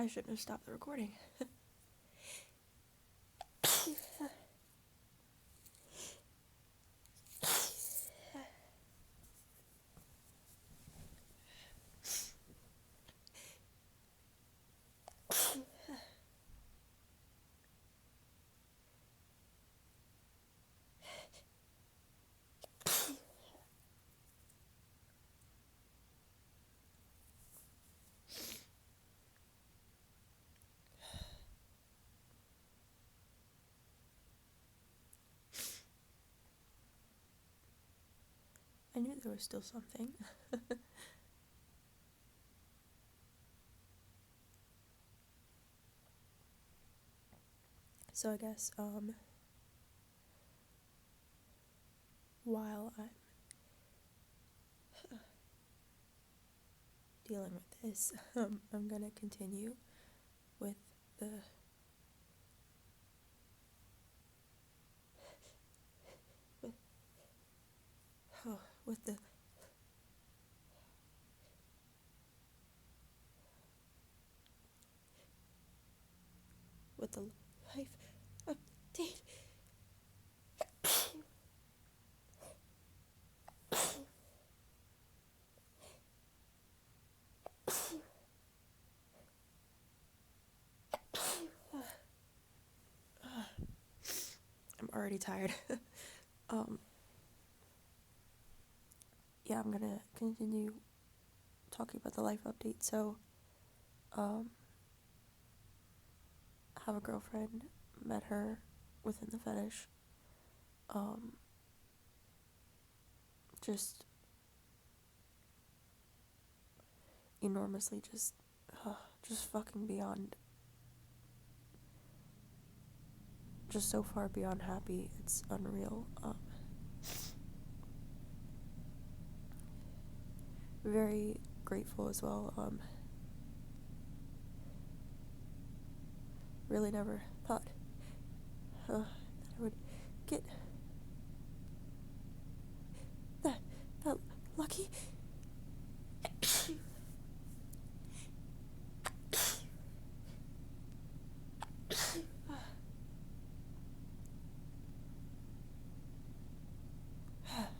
I shouldn't have stopped the recording. I knew there was still something. So I guess, while I'm dealing with this, I'm gonna continue with the with the life update. I'm already tired. Yeah, I'm gonna continue talking about the life update. So, have a girlfriend, met her within the fetish. Just enormously, just fucking beyond, just so far beyond happy. It's unreal. Very grateful as well. Really never thought that I would get that lucky.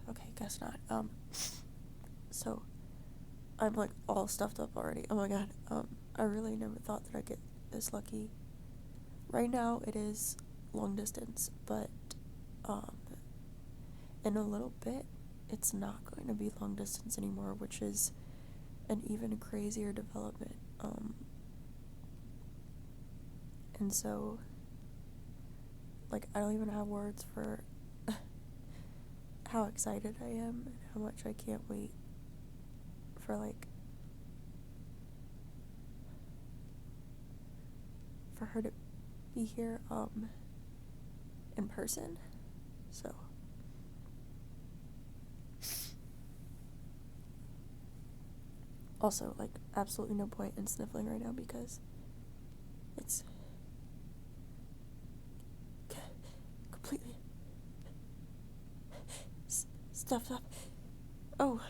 Okay, guess not. So I'm like all stuffed up already. Oh my god. I really never thought that I'd get this lucky. Right now it is long distance, but in a little bit it's not going to be long distance anymore, which is an even crazier development. And so, like, I don't even have words for how excited I am and how much I can't wait for, like, for her to be here, in person. So, also, like, absolutely no point in sniffling right now because it's completely stuffed up. Oh.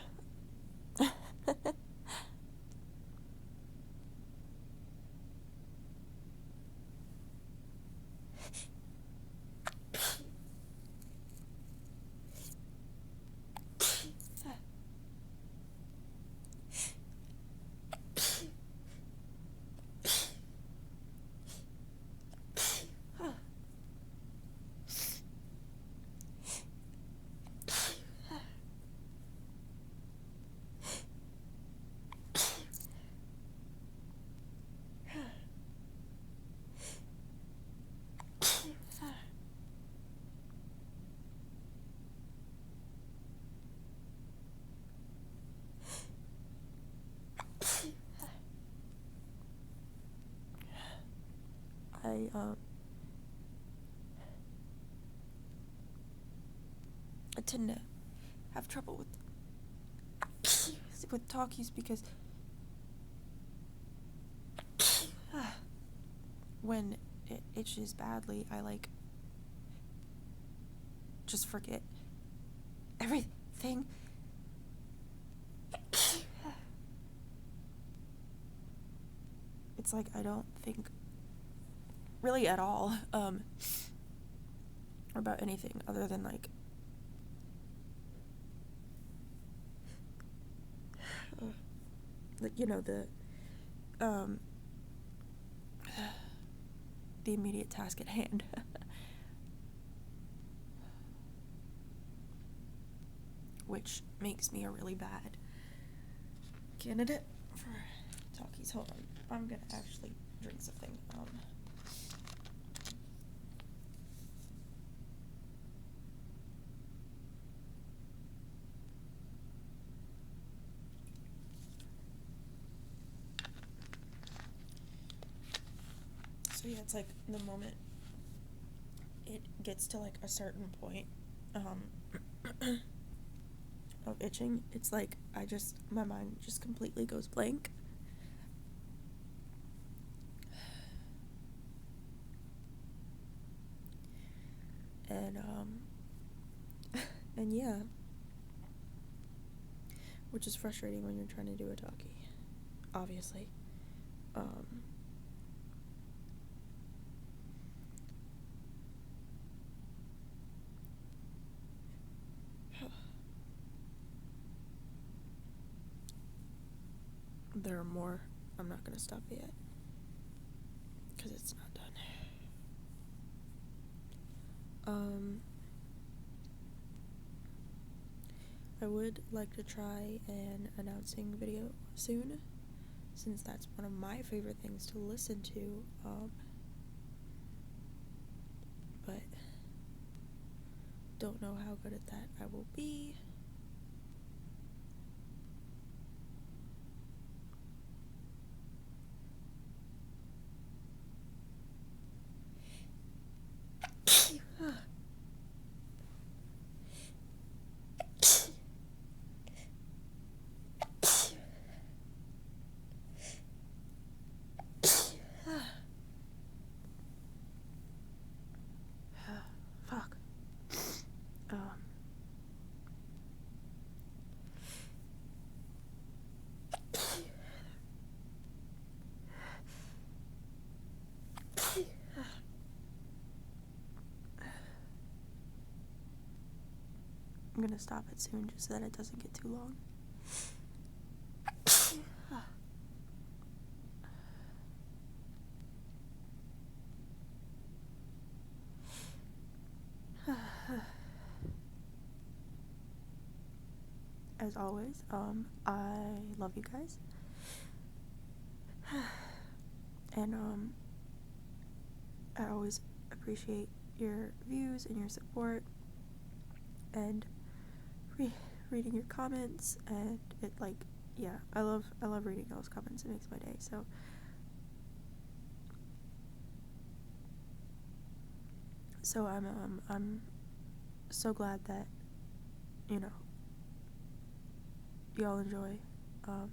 I tend to have trouble with talkies because when it itches badly, I like just forget everything. it's like I don't think really at all about anything other than like you know, the immediate task at hand. Which makes me a really bad candidate for talkies. Hold on, I'm gonna actually drink something. So yeah, it's like the moment it gets to like a certain point of itching, it's like my mind just completely goes blank. And and yeah, which is frustrating when you're trying to do a talkie, obviously. There are more. I'm not gonna stop yet because it's not done. I would like to try an announcing video soon, since that's one of my favorite things to listen to, but don't know how good at that I will be. Fuck. I'm gonna stop it soon just so that it doesn't get too long. As always, I love you guys. And I always appreciate your views and your support and reading your comments, and it like, yeah, I love reading those comments. It makes my day. So I'm so glad that, you know, y'all enjoy the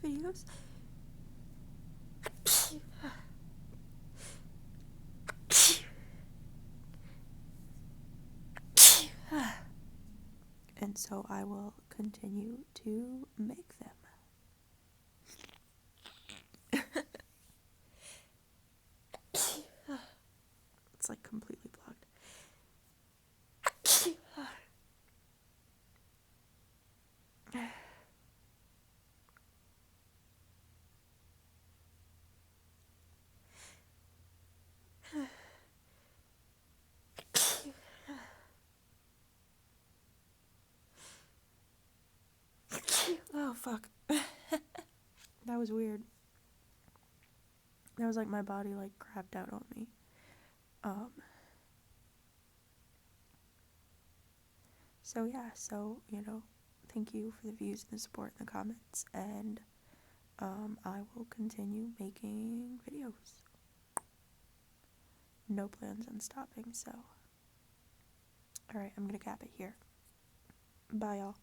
videos. And so I will continue to make them. It's like completely blocked. Oh, fuck. That was weird. That was like my body like crapped out on me. So yeah, you know, thank you for the views and the support in the comments, and I will continue making videos. No plans on stopping, so. Alright, I'm gonna cap it here. Bye, y'all.